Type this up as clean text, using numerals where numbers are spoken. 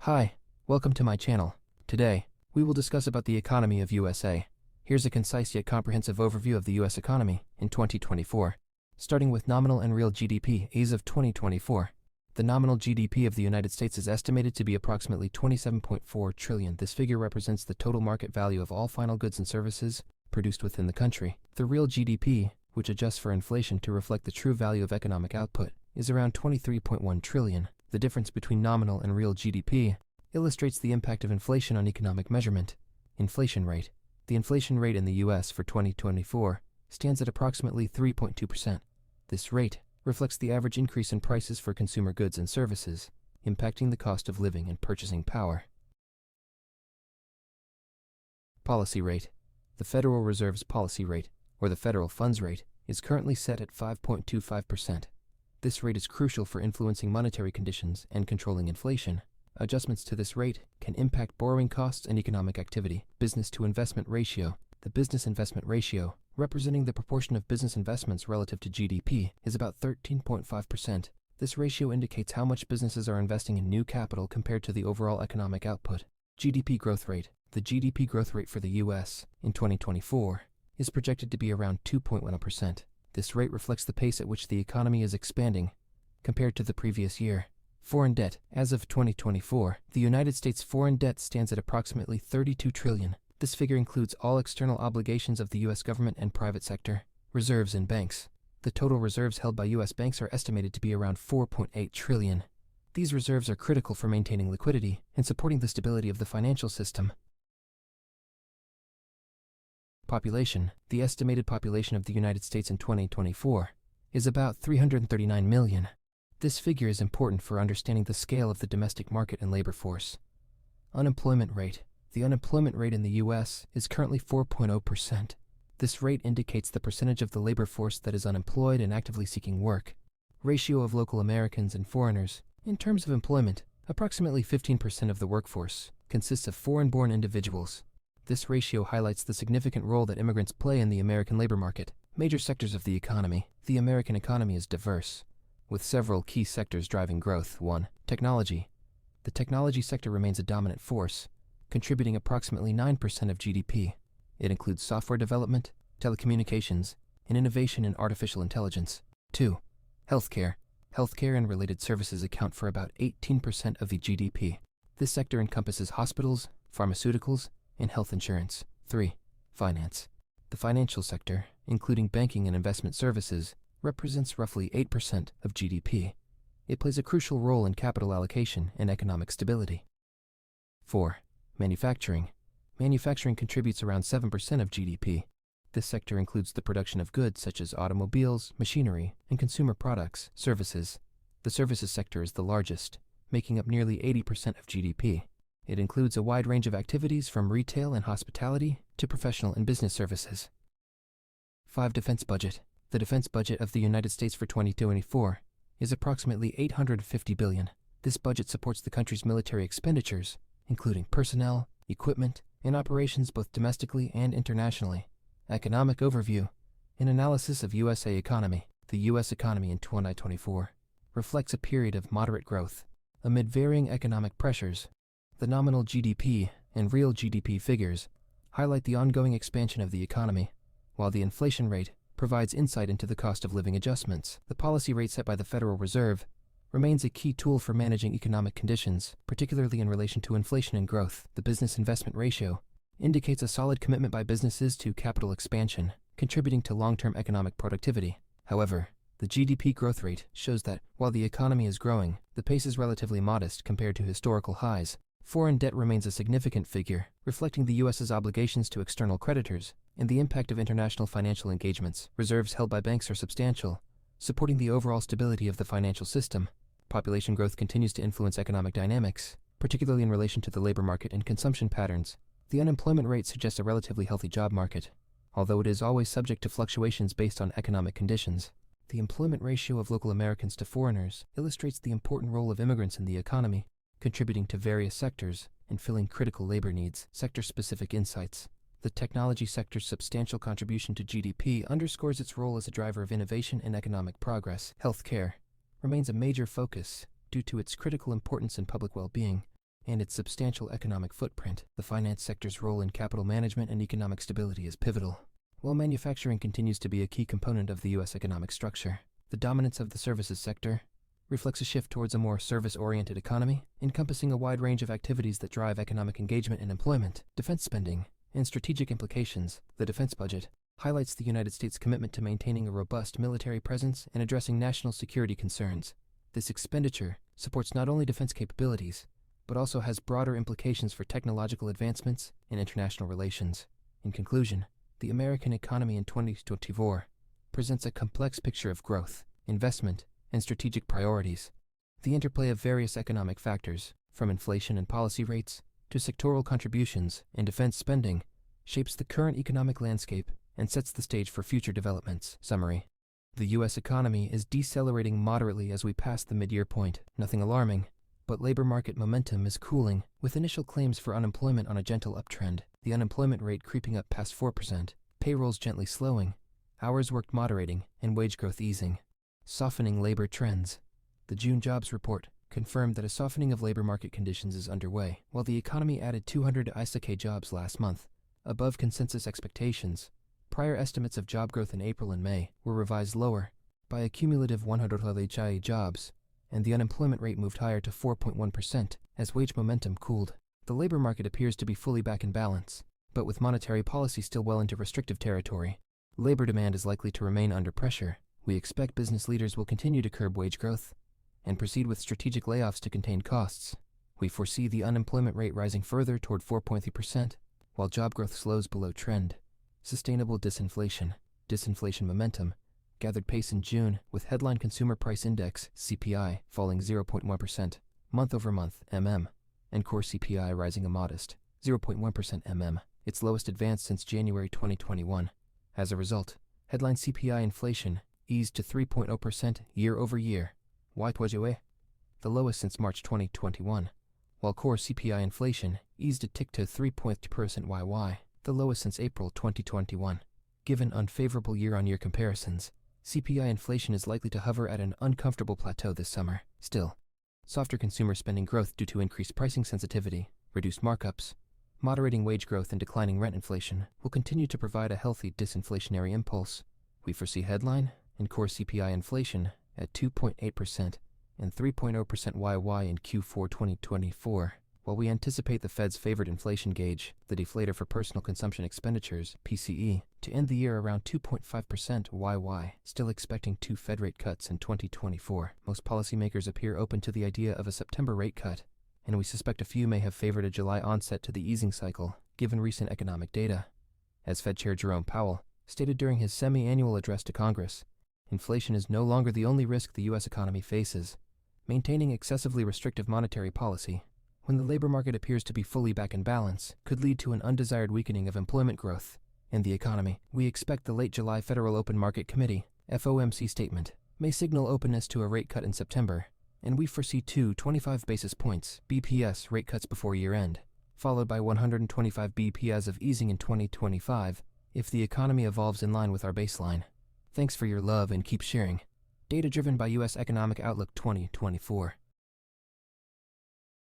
Hi, welcome to my channel. Today, we will discuss about the economy of USA. Here's a concise yet comprehensive overview of the US economy in 2024. Starting with nominal and real GDP as of 2024. The nominal GDP of the United States is estimated to be approximately $27.4 trillion. This figure represents the total market value of all final goods and services produced within the country. The real GDP, which adjusts for inflation to reflect the true value of economic output, is around $23.1 trillion. The difference between nominal and real GDP illustrates the impact of inflation on economic measurement. Inflation rate. The inflation rate in the U.S. for 2024 stands at approximately 3.2%. This rate reflects the average increase in prices for consumer goods and services, impacting the cost of living and purchasing power. Policy rate. The Federal Reserve's policy rate, or the federal funds rate, is currently set at 5.25%. This rate is crucial for influencing monetary conditions and controlling inflation. Adjustments to this rate can impact borrowing costs and economic activity. Business to investment ratio. The business investment ratio, representing the proportion of business investments relative to GDP, is about 13.5%. This ratio indicates how much businesses are investing in new capital compared to the overall economic output. GDP growth rate. The GDP growth rate for the U.S. in 2024 is projected to be around 2.1%. This rate reflects the pace at which the economy is expanding compared to the previous year. Foreign debt. As of 2024, the United States foreign debt stands at approximately $32 trillion. This figure includes all external obligations of the U.S. government and private sector. Reserves in banks. The total reserves held by U.S. banks are estimated to be around $4.8 trillion. These reserves are critical for maintaining liquidity and supporting the stability of the financial system. Population. The estimated population of the United States in 2024 is about 339 million. This figure is important for understanding the scale of the domestic market and labor force. Unemployment rate. The unemployment rate in the U.S. is currently 4.0%. This rate indicates the percentage of the labor force that is unemployed and actively seeking work. Ratio of local Americans and foreigners. In terms of employment, approximately 15% of the workforce consists of foreign-born individuals. This ratio highlights the significant role that immigrants play in the American labor market. Major sectors of the economy. The American economy is diverse, with several key sectors driving growth. 1. Technology. The technology sector remains a dominant force, contributing approximately 9% of GDP. It includes software development, telecommunications, and innovation in artificial intelligence. 2. Healthcare. Healthcare and related services account for about 18% of the GDP. This sector encompasses hospitals, pharmaceuticals, and health insurance. 3. Finance. The financial sector, including banking and investment services, represents roughly 8% of GDP. It plays a crucial role in capital allocation and economic stability. 4. Manufacturing. Manufacturing contributes around 7% of GDP. This sector includes the production of goods such as automobiles, machinery, and consumer products, services. The services sector is the largest, making up nearly 80% of GDP. It includes a wide range of activities from retail and hospitality to professional and business services. 5. Defense budget. The defense budget of the United States for 2024 is approximately $850 billion. This budget supports the country's military expenditures, including personnel, equipment, and operations both domestically and internationally. Economic overview. An analysis of USA economy. The U.S. economy in 2024 reflects a period of moderate growth amid varying economic pressures. The nominal GDP and real GDP figures highlight the ongoing expansion of the economy, while the inflation rate provides insight into the cost of living adjustments. The policy rate set by the Federal Reserve remains a key tool for managing economic conditions, particularly in relation to inflation and growth. The business investment ratio indicates a solid commitment by businesses to capital expansion, contributing to long-term economic productivity. However, the GDP growth rate shows that, while the economy is growing, the pace is relatively modest compared to historical highs. Foreign debt remains a significant figure, reflecting the U.S.'s obligations to external creditors and the impact of international financial engagements. Reserves held by banks are substantial, supporting the overall stability of the financial system. Population growth continues to influence economic dynamics, particularly in relation to the labor market and consumption patterns. The unemployment rate suggests a relatively healthy job market, although it is always subject to fluctuations based on economic conditions. The employment ratio of local Americans to foreigners illustrates the important role of immigrants in the economy, contributing to various sectors and filling critical labor needs. Sector-specific insights. The technology sector's substantial contribution to GDP underscores its role as a driver of innovation and economic progress. Healthcare remains a major focus due to its critical importance in public well-being. and its substantial economic footprint, the finance sector's role in capital management and economic stability is pivotal. While manufacturing continues to be a key component of the U.S. economic structure, the dominance of the services sector reflects a shift towards a more service-oriented economy, encompassing a wide range of activities that drive economic engagement and employment. Defense spending and strategic implications. The defense budget highlights the United States' commitment to maintaining a robust military presence and addressing national security concerns. This expenditure supports not only defense capabilities, but also has broader implications for technological advancements and international relations. In conclusion, the American economy in 2024 presents a complex picture of growth, investment, and strategic priorities. The interplay of various economic factors, from inflation and policy rates to sectoral contributions and defense spending, shapes the current economic landscape and sets the stage for future developments. Summary: the U.S. economy is decelerating moderately as we pass the mid-year point. Nothing alarming, but labor market momentum is cooling, with initial claims for unemployment on a gentle uptrend, the unemployment rate creeping up past 4%, payrolls gently slowing, hours worked moderating, and wage growth easing. Softening labor trends. The June jobs report confirmed that a softening of labor market conditions is underway. While the economy added 200 ISK jobs last month, above consensus expectations, prior estimates of job growth in April and May were revised lower by a cumulative 100 HI jobs, and the unemployment rate moved higher to 4.1% as wage momentum cooled. The labor market appears to be fully back in balance, but with monetary policy still well into restrictive territory, labor demand is likely to remain under pressure. We expect business leaders will continue to curb wage growth and proceed with strategic layoffs to contain costs. We foresee the unemployment rate rising further toward 4.3%, while job growth slows below trend. Sustainable disinflation. Disinflation momentum gathered pace in June, with headline consumer price index (CPI) falling 0.1% month-over-month and core CPI rising a modest 0.1% its lowest advance since January 2021. As a result, headline CPI inflation eased to 3.0% year-over-year, the lowest since March 2021, while core CPI inflation eased a tick to 3.2% the lowest since April 2021. Given unfavorable year-on-year comparisons, CPI inflation is likely to hover at an uncomfortable plateau this summer. Still, softer consumer spending growth due to increased pricing sensitivity, reduced markups, moderating wage growth, and declining rent inflation will continue to provide a healthy disinflationary impulse. We foresee headline and core CPI inflation at 2.8% and 3.0% YY in Q4 2024, while we anticipate the Fed's favorite inflation gauge, the deflator for personal consumption expenditures, PCE, to end the year around 2.5% YY, still expecting 2 Fed rate cuts in 2024. Most policymakers appear open to the idea of a September rate cut, and we suspect a few may have favored a July onset to the easing cycle, given recent economic data. As Fed Chair Jerome Powell stated during his semi-annual address to Congress, inflation is no longer the only risk the U.S. economy faces. Maintaining excessively restrictive monetary policy, when the labor market appears to be fully back in balance, could lead to an undesired weakening of employment growth and the economy. We expect the late July Federal Open Market Committee (FOMC) statement may signal openness to a rate cut in September, and we foresee 2 25 basis points (BPS) rate cuts before year-end, followed by 125 BPS of easing in 2025 if the economy evolves in line with our baseline. Thanks for your love and keep sharing. Data driven by U.S. Economic Outlook 2024.